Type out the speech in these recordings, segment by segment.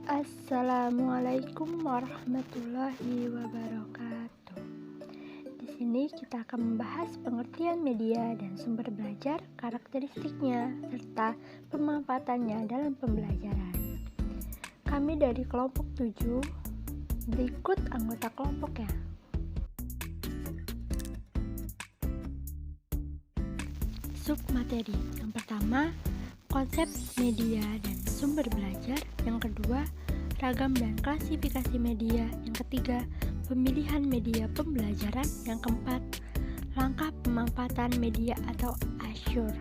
Assalamualaikum warahmatullahi wabarakatuh. Di sini kita akan membahas pengertian media dan sumber belajar, karakteristiknya, serta pemanfaatannya dalam pembelajaran. Kami dari kelompok 7, berikut anggota kelompoknya. Submateri. Yang pertama, konsep media dan sumber belajar. Yang kedua, ragam dan klasifikasi media. Yang ketiga, pemilihan media pembelajaran. Yang keempat, langkah pemanfaatan media atau Azure.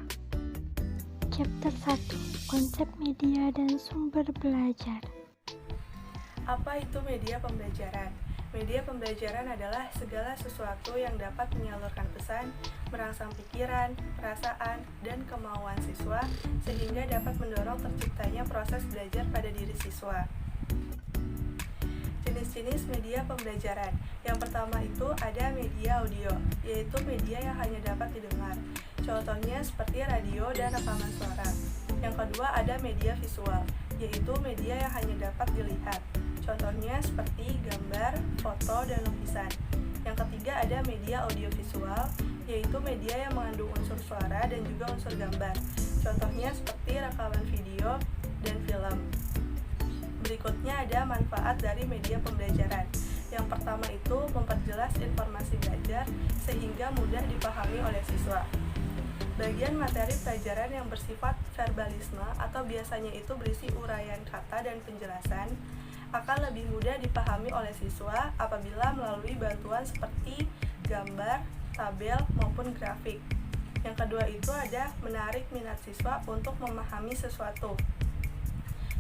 Chapter 1, konsep media dan sumber belajar. Apa itu media pembelajaran? Media pembelajaran adalah segala sesuatu yang dapat menyalurkan pesan, merangsang pikiran, perasaan, dan kemauan siswa sehingga dapat mendorong terciptanya proses belajar pada diri siswa. Jenis-jenis media pembelajaran. Yang pertama itu ada media audio, yaitu media yang hanya dapat didengar. Contohnya seperti radio dan rekaman suara. Yang kedua ada media visual, yaitu media yang hanya dapat dilihat. Contohnya seperti gambar, foto, dan lukisan. Yang ketiga ada media audiovisual, yaitu media yang mengandung unsur suara dan juga unsur gambar. Contohnya seperti rekaman video dan film. Berikutnya ada manfaat dari media pembelajaran. Yang pertama itu memperjelas informasi belajar sehingga mudah dipahami oleh siswa. Bagian materi pelajaran yang bersifat verbalisme atau biasanya itu berisi uraian kata dan penjelasan akan lebih mudah dipahami oleh siswa apabila melalui bantuan seperti gambar, tabel, maupun grafik. Yang kedua itu ada menarik minat siswa untuk memahami sesuatu.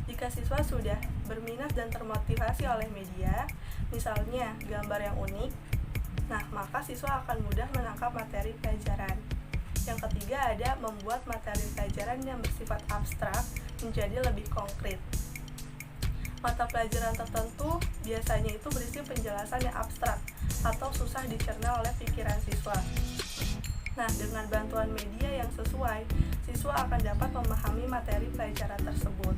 Jika siswa sudah berminat dan termotivasi oleh media, misalnya gambar yang unik, maka siswa akan mudah menangkap materi pelajaran. Yang ketiga ada membuat materi pelajaran yang bersifat abstrak menjadi lebih konkret. Mata pelajaran tertentu biasanya itu berisi penjelasan yang abstrak atau susah dicerna oleh pikiran siswa. Dengan bantuan media yang sesuai, siswa akan dapat memahami materi pelajaran tersebut.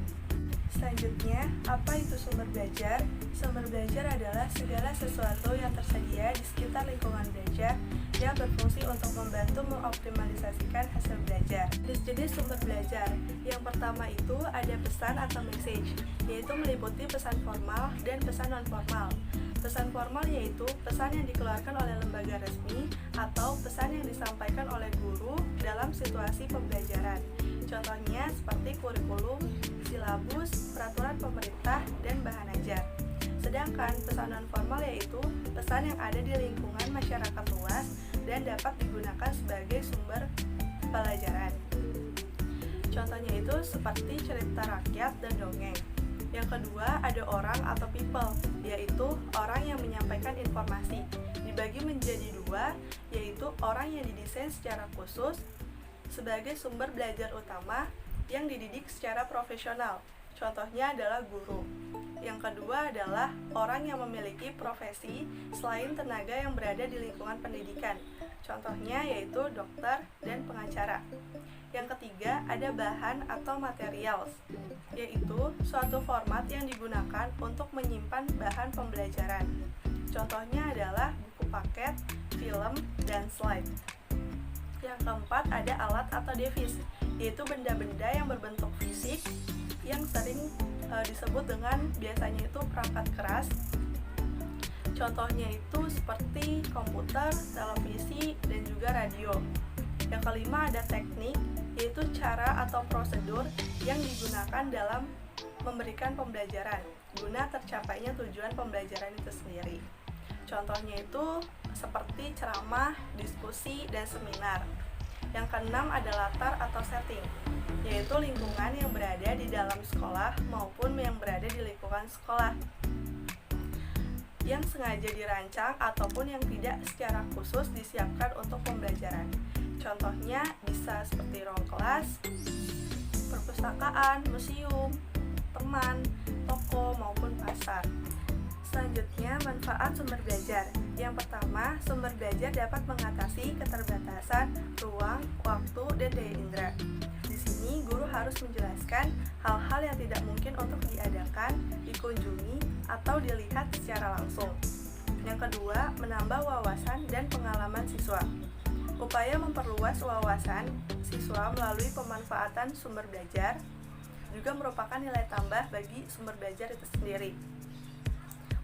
Selanjutnya, apa itu sumber belajar? Sumber belajar adalah segala sesuatu yang tersedia di sekitar lingkungan belajar yang berfungsi untuk membantu mengoptimalisasikan hasil belajar. Jenis-jenis sumber belajar. Yang pertama itu ada pesan atau message, yaitu meliputi pesan formal dan pesan non-formal. Pesan formal yaitu pesan yang dikeluarkan oleh lembaga resmi atau pesan yang disampaikan oleh guru dalam situasi pembelajaran. Contohnya seperti kurikulum, silabus, peraturan pemerintah, dan bahan ajar. Sedangkan pesan non-formal yaitu pesan yang ada di lingkungan masyarakat luas dan dapat digunakan sebagai sumber pelajaran. Contohnya itu seperti cerita rakyat dan dongeng. Yang kedua ada orang atau people, yaitu orang yang menyampaikan informasi. Dibagi menjadi dua, yaitu orang yang didesain secara khusus sebagai sumber belajar utama yang dididik secara profesional. Contohnya adalah guru. Yang kedua adalah orang yang memiliki profesi selain tenaga yang berada di lingkungan pendidikan. Contohnya yaitu dokter dan pengacara. Yang ketiga ada bahan atau materials, yaitu suatu format yang digunakan untuk menyimpan bahan pembelajaran. Contohnya adalah buku paket, film, dan slide. Yang keempat ada alat atau device, yaitu benda-benda yang berbentuk fisik yang sering disebut dengan biasanya itu perangkat keras. Contohnya itu seperti komputer, televisi, dan juga radio. Yang kelima ada teknik, yaitu cara atau prosedur yang digunakan dalam memberikan pembelajaran guna tercapainya tujuan pembelajaran itu sendiri. Contohnya itu seperti ceramah, diskusi, dan seminar. Yang keenam ada latar atau setting, yaitu lingkungan yang berada di dalam sekolah maupun yang berada di lingkungan sekolah yang sengaja dirancang ataupun yang tidak secara khusus disiapkan untuk pembelajaran. Contohnya bisa seperti ruang kelas, perpustakaan, museum, teman, toko, maupun pasar. Selanjutnya, manfaat sumber belajar. Yang pertama, sumber belajar dapat mengatasi keterbatasan ruang, waktu, dan daya indera. Di sini, guru harus menjelaskan hal-hal yang tidak mungkin untuk diadakan, dikunjungi, atau dilihat secara langsung. Yang kedua, menambah wawasan dan pengalaman siswa. Upaya memperluas wawasan siswa melalui pemanfaatan sumber belajar juga merupakan nilai tambah bagi sumber belajar itu sendiri.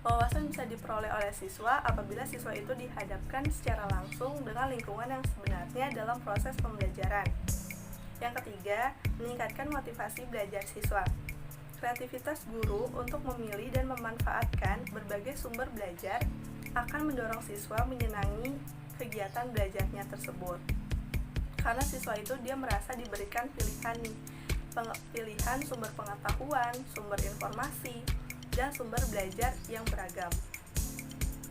Wawasan bisa diperoleh oleh siswa apabila siswa itu dihadapkan secara langsung dengan lingkungan yang sebenarnya dalam proses pembelajaran. Yang ketiga, meningkatkan motivasi belajar siswa. Kreativitas guru untuk memilih dan memanfaatkan berbagai sumber belajar akan mendorong siswa menyenangi kegiatan belajarnya tersebut. Karena siswa itu dia merasa diberikan pilihan sumber pengetahuan, sumber informasi, dan sumber belajar yang beragam.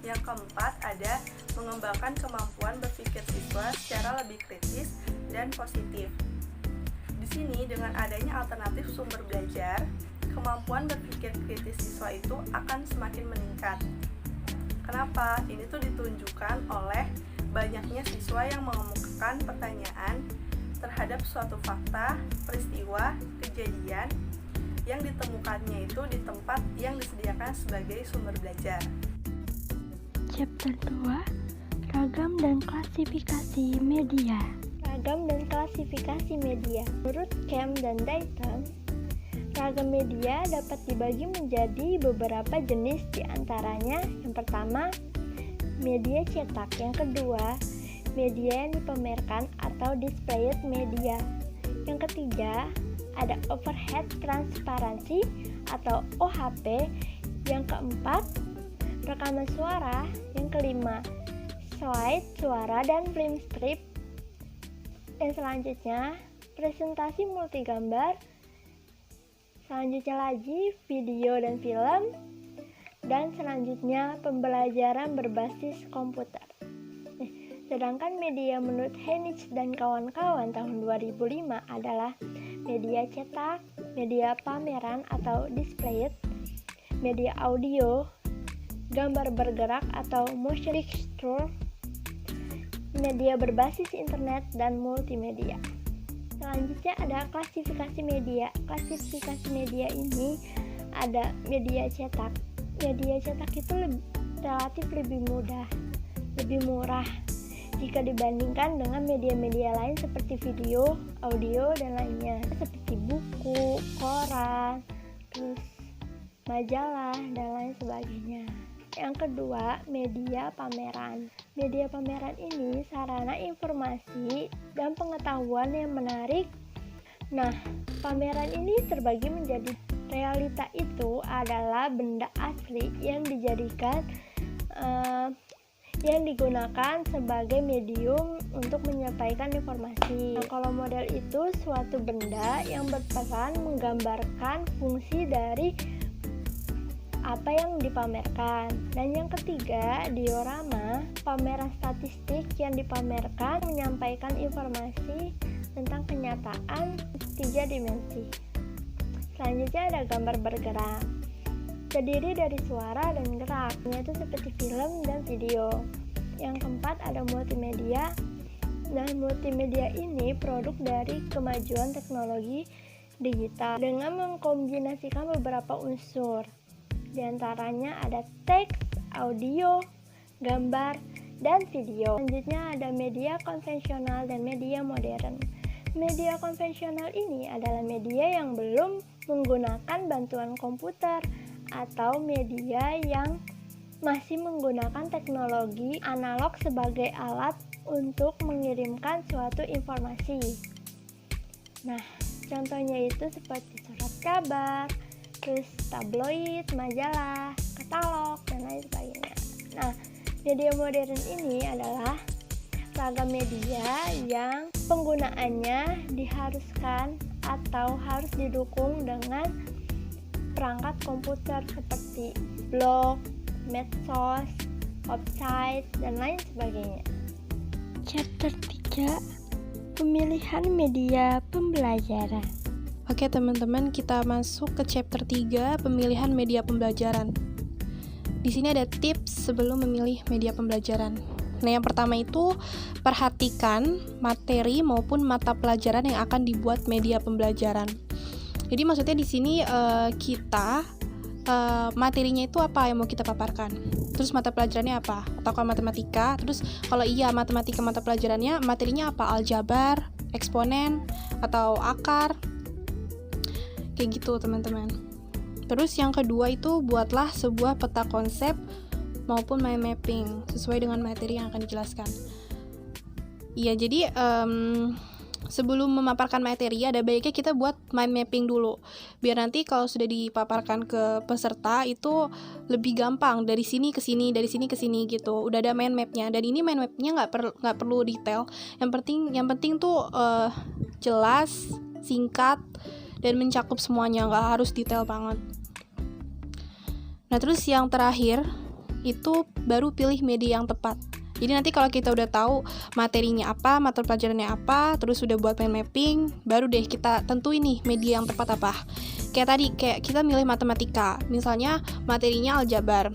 Yang keempat ada mengembangkan kemampuan berpikir siswa secara lebih kritis dan positif. Di sini dengan adanya alternatif sumber belajar, kemampuan berpikir kritis siswa itu akan semakin meningkat. Kenapa? Ini tuh ditunjukkan oleh banyaknya siswa yang mengemukakan pertanyaan terhadap suatu fakta, peristiwa, kejadian yang ditemukannya itu di tempat yang disediakan sebagai sumber belajar. Chapter 2, Ragam dan Klasifikasi Media. Ragam dan klasifikasi media. Menurut Kemp dan Dayton, ragam media dapat dibagi menjadi beberapa jenis, diantaranya yang pertama, media cetak. Yang kedua, media yang dipamerkan atau displayed media. Yang ketiga, ada overhead transparansi atau OHP. Yang keempat, rekaman suara. Yang kelima, slide suara dan film strip. Dan selanjutnya, presentasi multigambar. Selanjutnya lagi, video dan film. Dan selanjutnya, pembelajaran berbasis komputer. Sedangkan media menurut Heinisch dan kawan-kawan tahun 2005 adalah media cetak, media pameran atau displayed, media audio, gambar bergerak atau motion picture, media berbasis internet, dan multimedia. Selanjutnya ada klasifikasi media. Klasifikasi media ini ada media cetak. Media cetak itu relatif lebih mudah, lebih murah jika dibandingkan dengan media-media lain seperti video, audio, dan lainnya, seperti buku, koran, terus majalah, dan lain sebagainya. Yang kedua, media pameran. Media pameran ini sarana informasi dan pengetahuan yang menarik. Nah, pameran ini terbagi menjadi realita itu adalah benda asli yang digunakan sebagai medium untuk menyampaikan informasi. Nah, kalau model itu suatu benda yang berperan menggambarkan fungsi dari apa yang dipamerkan. Dan yang ketiga, diorama, pameran statistik yang dipamerkan menyampaikan informasi tentang kenyataan 3 dimensi. Selanjutnya ada gambar bergerak. Terdiri dari suara dan gerak, yaitu seperti film dan video. Yang keempat ada multimedia. Dan multimedia ini produk dari kemajuan teknologi digital dengan mengkombinasikan beberapa unsur. Di antaranya ada teks, audio, gambar, dan video. Selanjutnya ada media konvensional dan media modern. Media konvensional ini adalah media yang belum menggunakan bantuan komputer atau media yang masih menggunakan teknologi analog sebagai alat untuk mengirimkan suatu informasi. Nah, contohnya itu seperti surat kabar, terus tabloid, majalah, katalog, dan lain sebagainya. Nah, media modern ini adalah ragam media yang penggunaannya diharuskan atau harus didukung dengan perangkat komputer seperti blog, medsos, website, dan lain sebagainya. Chapter 3, Pemilihan Media Pembelajaran. Oke teman-teman, kita masuk ke chapter 3, Pemilihan Media Pembelajaran. di sini ada tips sebelum memilih media pembelajaran. Nah, yang pertama itu perhatikan materi maupun mata pelajaran yang akan dibuat media pembelajaran. Jadi maksudnya di sini kita materinya itu apa yang mau kita paparkan. Terus mata pelajarannya apa? Atau kalau matematika, terus kalau iya matematika mata pelajarannya, materinya apa? Aljabar, eksponen, atau akar. Kayak gitu, teman-teman. Terus yang kedua itu buatlah sebuah peta konsep maupun mind mapping sesuai dengan materi yang akan dijelaskan. Iya, jadi sebelum memaparkan materi ada baiknya kita buat mind mapping dulu, biar nanti kalau sudah dipaparkan ke peserta itu lebih gampang, dari sini ke sini, dari sini ke sini gitu. Udah ada mind mapnya, dan ini mind mapnya nggak perlu detail. Yang penting tuh jelas, singkat, dan mencakup semuanya, nggak harus detail banget. Nah, terus yang terakhir itu baru pilih media yang tepat. Jadi nanti kalau kita udah tahu materinya apa, mata pelajarannya apa, terus udah buat mind mapping, baru deh kita tentuin nih media yang tepat apa. Kayak kita milih matematika, misalnya materinya aljabar.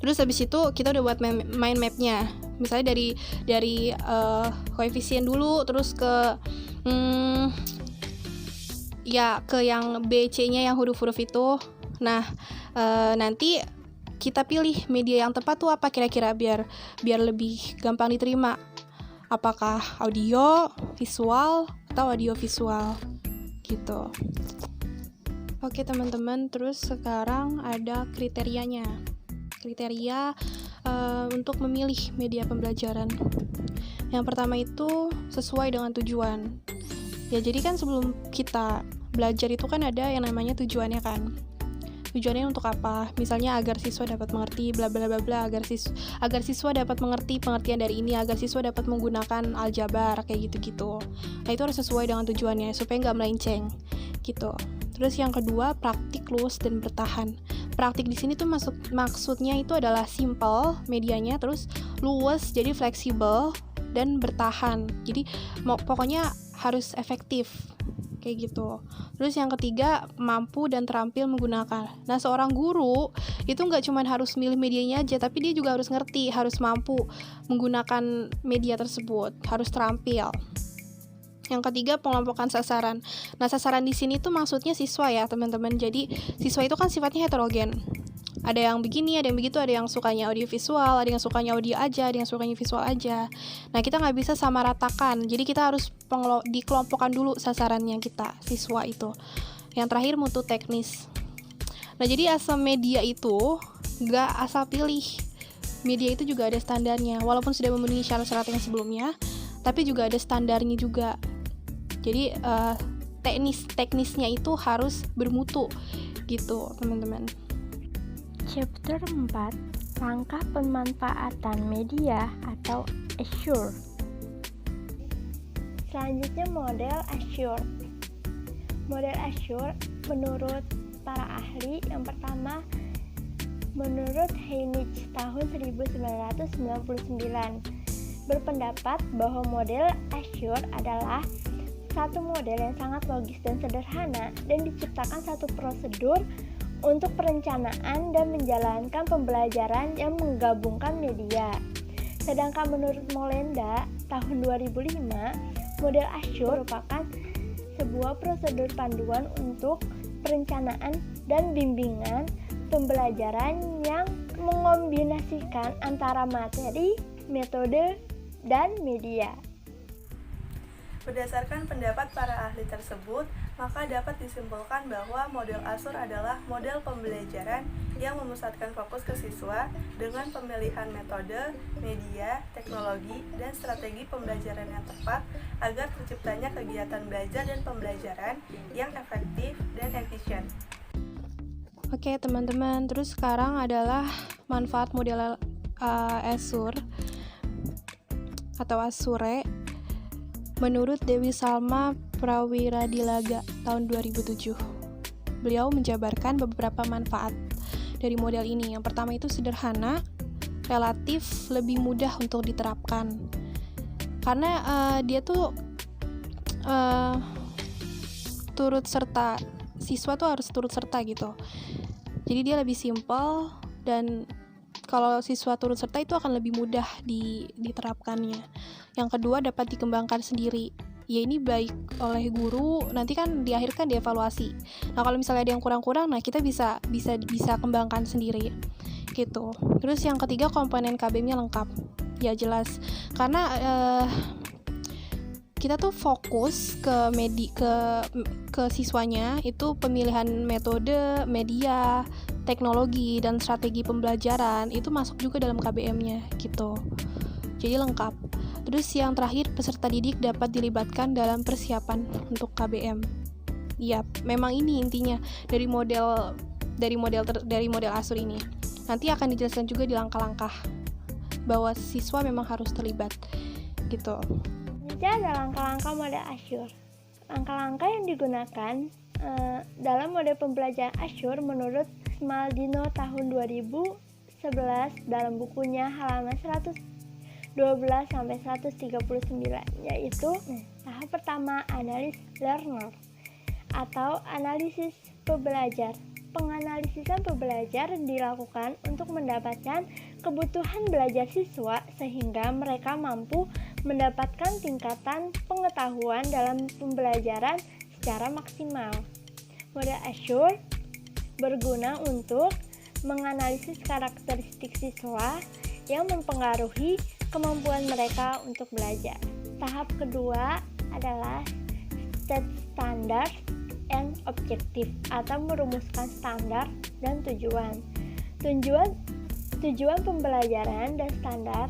Terus habis itu kita udah buat mind mapnya, misalnya dari koefisien dulu, terus ke ke yang B, C-nya yang huruf-huruf itu. Nah, nanti kita pilih media yang tepat tuh apa kira-kira biar lebih gampang diterima. Apakah audio, visual, atau audio visual gitu. Oke teman-teman, terus sekarang ada kriterianya. Kriteria untuk memilih media pembelajaran. Yang pertama itu sesuai dengan tujuan. Ya, jadi kan sebelum kita belajar itu kan ada yang namanya tujuannya kan. Tujuannya untuk apa? Misalnya agar siswa dapat mengerti bla bla bla bla, agar siswa dapat mengerti pengertian dari ini, agar siswa dapat menggunakan aljabar, kayak gitu-gitu. Nah, itu harus sesuai dengan tujuannya supaya nggak melenceng gitu. Terus yang kedua, praktik luas dan bertahan. Praktik di sini tuh maksudnya itu adalah simple medianya, terus luas jadi fleksibel dan bertahan. Jadi pokoknya harus efektif kayak gitu. Terus yang ketiga, mampu dan terampil menggunakan. Nah, seorang guru itu nggak cuma harus milih medianya aja, tapi dia juga harus ngerti, harus mampu menggunakan media tersebut, harus terampil. Yang ketiga, pengelompokan sasaran. Nah, sasaran di sini tuh maksudnya siswa ya, teman-teman. Jadi, siswa itu kan sifatnya heterogen. Ada yang begini, ada yang begitu, ada yang sukanya audio visual, ada yang sukanya audio aja, ada yang sukanya visual aja. Nah, kita nggak bisa sama ratakan. Jadi kita harus dikelompokkan dulu sasarannya kita, siswa itu. Yang terakhir, mutu teknis. Nah, jadi asal media itu nggak asal pilih. Media itu juga ada standarnya. Walaupun sudah memenuhi syarat-syarat yang sebelumnya, tapi juga ada standarnya juga. Jadi teknisnya itu harus bermutu gitu, teman-teman. Chapter 4, Langkah Pemanfaatan Media atau Assure. Selanjutnya model Assure. Model Assure menurut para ahli, yang pertama menurut Heinrich tahun 1999 berpendapat bahwa model Assure adalah satu model yang sangat logis dan sederhana dan diciptakan satu prosedur untuk perencanaan dan menjalankan pembelajaran yang menggabungkan media. Sedangkan menurut Molenda tahun 2005, model Assure merupakan sebuah prosedur panduan untuk perencanaan dan bimbingan pembelajaran yang mengombinasikan antara materi, metode, dan media. Berdasarkan pendapat para ahli tersebut, maka dapat disimpulkan bahwa model Assure adalah model pembelajaran yang memusatkan fokus ke siswa dengan pemilihan metode, media, teknologi, dan strategi pembelajaran yang tepat agar terciptanya kegiatan belajar dan pembelajaran yang efektif dan efisien. Oke teman-teman, terus sekarang adalah manfaat model Assure atau Assure menurut Dewi Salma Prawiradilaga tahun 2007. Beliau menjabarkan beberapa manfaat dari model ini. Yang pertama itu sederhana, relatif lebih mudah untuk diterapkan. Karena dia tuh turut serta, siswa tuh harus turut serta gitu. Jadi dia lebih simpel, dan kalau siswa turut serta itu akan lebih mudah diterapkannya. Yang kedua, dapat dikembangkan sendiri. Ya, ini baik oleh guru, nanti kan di akhir kan dievaluasi. Nah, kalau misalnya ada yang kurang-kurang, nah kita bisa kembangkan sendiri gitu. Terus yang ketiga, komponen KBM-nya lengkap. Ya jelas, karena kita tuh fokus ke siswanya, itu pemilihan metode, media, teknologi, dan strategi pembelajaran itu masuk juga dalam KBM-nya gitu. Jadi lengkap. Terus yang terakhir, peserta didik dapat dilibatkan dalam persiapan untuk KBM. Ya, memang ini intinya dari model ASUR ini. Nanti akan dijelaskan juga di langkah-langkah bahwa siswa memang harus terlibat gitu. Ini ada langkah-langkah model ASUR. Langkah-langkah yang digunakan dalam model pembelajaran ASUR menurut Smaldino tahun 2011 dalam bukunya halaman 112-139, yaitu tahap pertama, analis learner atau analisis pembelajar. Penganalisisan pembelajar dilakukan untuk mendapatkan kebutuhan belajar siswa sehingga mereka mampu mendapatkan tingkatan pengetahuan dalam pembelajaran secara maksimal. Model ASUR berguna untuk menganalisis karakteristik siswa yang mempengaruhi kemampuan mereka untuk belajar. Tahap kedua adalah set standar and objektif atau merumuskan standar dan tujuan. Tujuan pembelajaran dan standar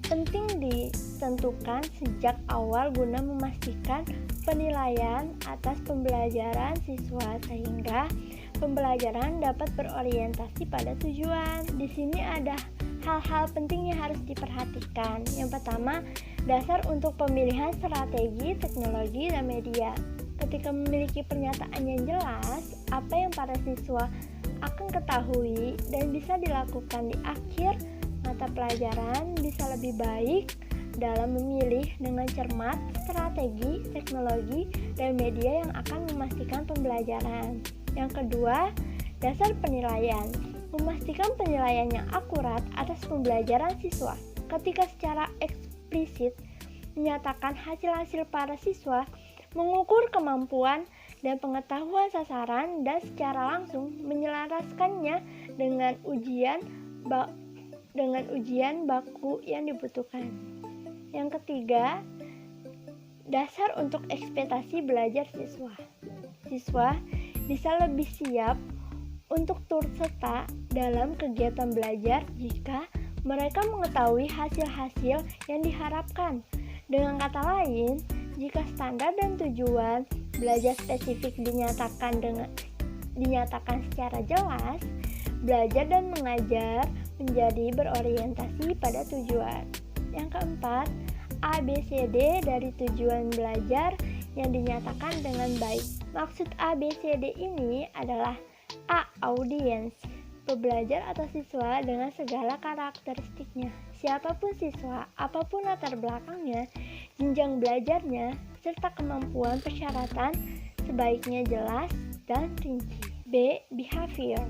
penting ditentukan sejak awal guna memastikan penilaian atas pembelajaran siswa sehingga pembelajaran dapat berorientasi pada tujuan. Di sini ada hal-hal penting yang harus diperhatikan. Yang pertama, dasar untuk pemilihan strategi, teknologi, dan media. Ketika memiliki pernyataan yang jelas, apa yang para siswa akan ketahui dan bisa dilakukan di akhir mata pelajaran bisa lebih baik dalam memilih dengan cermat strategi, teknologi, dan media yang akan memastikan pembelajaran. Yang kedua, dasar penilaian. Memastikan penilaian yang akurat atas pembelajaran siswa. Ketika secara eksplisit menyatakan hasil-hasil para siswa, mengukur kemampuan dan pengetahuan sasaran dan secara langsung menyelaraskannya dengan ujian baku yang dibutuhkan. Yang ketiga, dasar untuk ekspektasi belajar siswa. Siswa bisa lebih siap untuk turut serta dalam kegiatan belajar jika mereka mengetahui hasil-hasil yang diharapkan. Dengan kata lain, jika standar dan tujuan belajar spesifik dinyatakan secara jelas, belajar dan mengajar menjadi berorientasi pada tujuan. Yang keempat, ABCD dari tujuan belajar yang dinyatakan dengan baik. Maksud ABCD ini adalah A. Audiens, pembelajar atau siswa dengan segala karakteristiknya. Siapapun siswa, apapun latar belakangnya, jenjang belajarnya, serta kemampuan persyaratan sebaiknya jelas dan rinci. B. Behavior,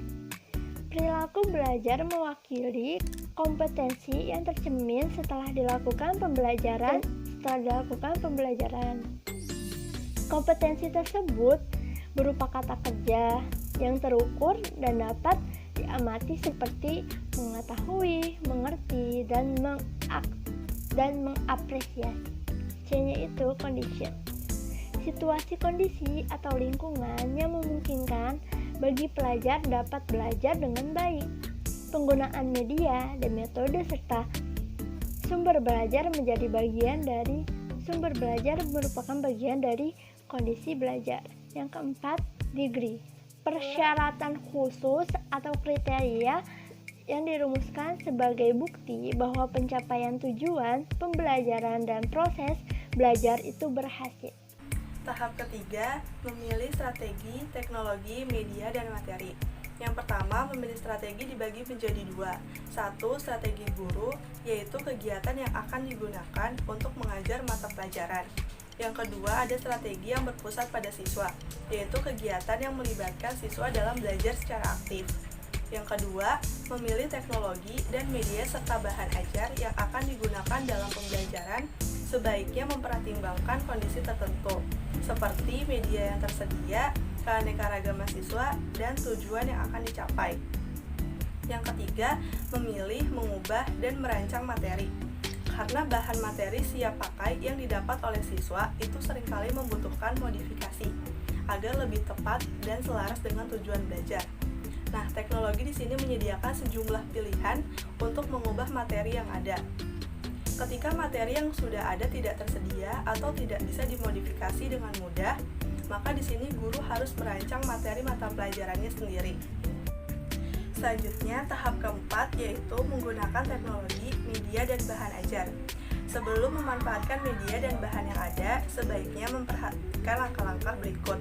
perilaku belajar mewakili kompetensi yang tercermin setelah dilakukan pembelajaran. Kompetensi tersebut berupa kata kerja yang terukur dan dapat diamati seperti mengetahui, mengerti, dan mengapresiasi. C-nya itu condition, situasi kondisi atau lingkungan yang memungkinkan bagi pelajar dapat belajar dengan baik. Penggunaan media dan metode serta sumber belajar menjadi bagian dari sumber belajar merupakan bagian dari kondisi belajar. Yang keempat, degree, persyaratan khusus atau kriteria yang dirumuskan sebagai bukti bahwa pencapaian tujuan pembelajaran dan proses belajar itu berhasil. Tahap ketiga, memilih strategi, teknologi, media, dan materi. Yang pertama, memilih strategi dibagi menjadi dua. Satu, strategi guru, yaitu kegiatan yang akan digunakan untuk mengajar mata pelajaran. Yang kedua, ada strategi yang berpusat pada siswa, yaitu kegiatan yang melibatkan siswa dalam belajar secara aktif. Yang kedua, memilih teknologi dan media serta bahan ajar yang akan digunakan dalam pembelajaran sebaiknya mempertimbangkan kondisi tertentu, seperti media yang tersedia, keanekaragaman siswa, dan tujuan yang akan dicapai. Yang ketiga, memilih, mengubah, dan merancang materi. Karena bahan materi siap pakai yang didapat oleh siswa itu seringkali membutuhkan modifikasi agar lebih tepat dan selaras dengan tujuan belajar. Nah, teknologi di sini menyediakan sejumlah pilihan untuk mengubah materi yang ada. Ketika materi yang sudah ada tidak tersedia atau tidak bisa dimodifikasi dengan mudah, maka di sini guru harus merancang materi mata pelajarannya sendiri. Selanjutnya, tahap keempat yaitu menggunakan teknologi, media, dan bahan ajar. Sebelum memanfaatkan media dan bahan yang ada, sebaiknya memperhatikan langkah-langkah berikut.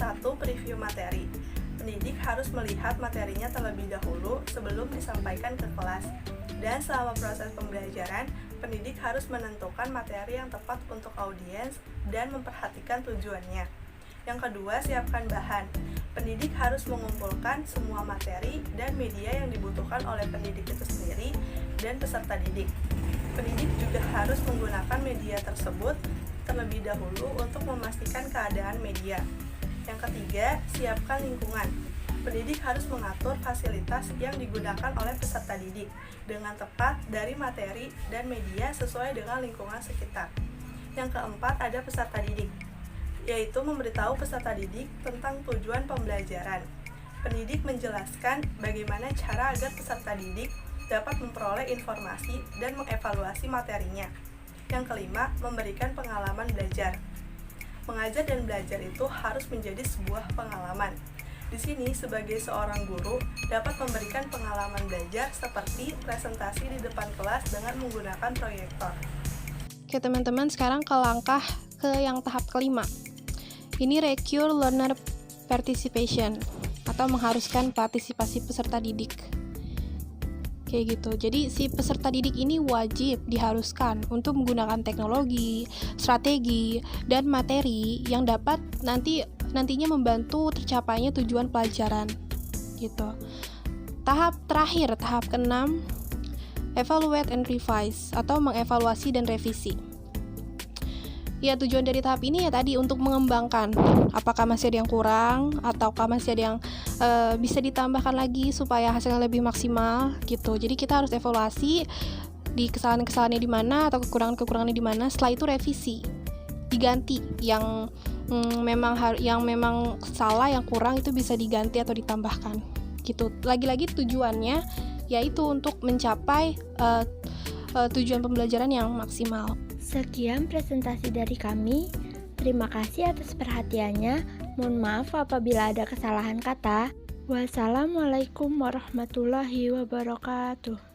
1. Preview materi. Pendidik harus melihat materinya terlebih dahulu sebelum disampaikan ke kelas. Dan selama proses pembelajaran, pendidik harus menentukan materi yang tepat untuk audiens dan memperhatikan tujuannya. Yang kedua, siapkan bahan. Pendidik harus mengumpulkan semua materi dan media yang dibutuhkan oleh pendidik itu sendiri dan peserta didik. Pendidik juga harus menggunakan media tersebut terlebih dahulu untuk memastikan keadaan media. Yang ketiga, siapkan lingkungan. Pendidik harus mengatur fasilitas yang digunakan oleh peserta didik dengan tepat dari materi dan media sesuai dengan lingkungan sekitar. Yang keempat, ada peserta didik, yaitu memberitahu peserta didik tentang tujuan pembelajaran. Pendidik menjelaskan bagaimana cara agar peserta didik dapat memperoleh informasi dan mengevaluasi materinya. Yang kelima, memberikan pengalaman belajar. Mengajar dan belajar itu harus menjadi sebuah pengalaman. Di sini, sebagai seorang guru, dapat memberikan pengalaman belajar seperti presentasi di depan kelas dengan menggunakan proyektor. Oke teman-teman, sekarang ke langkah ke yang tahap kelima. Ini recure learner participation atau mengharuskan partisipasi peserta didik. Kayak gitu. Jadi si peserta didik ini wajib diharuskan untuk menggunakan teknologi, strategi, dan materi yang dapat nantinya membantu tercapainya tujuan pelajaran. Gitu. Tahap terakhir, tahap ke-6, evaluate and revise atau mengevaluasi dan revisi. Ya, tujuan dari tahap ini ya tadi untuk mengembangkan apakah masih ada yang kurang ataukah masih ada yang bisa ditambahkan lagi supaya hasilnya lebih maksimal gitu. Jadi kita harus evaluasi di kesalahan-kesalahannya di mana atau kekurangan-kekurangannya di mana. Setelah itu revisi, diganti yang memang salah, yang kurang itu bisa diganti atau ditambahkan gitu. Lagi-lagi tujuannya yaitu untuk mencapai tujuan pembelajaran yang maksimal. Sekian presentasi dari kami. Terima kasih atas perhatiannya. Mohon maaf apabila ada kesalahan kata. Wassalamualaikum warahmatullahi wabarakatuh.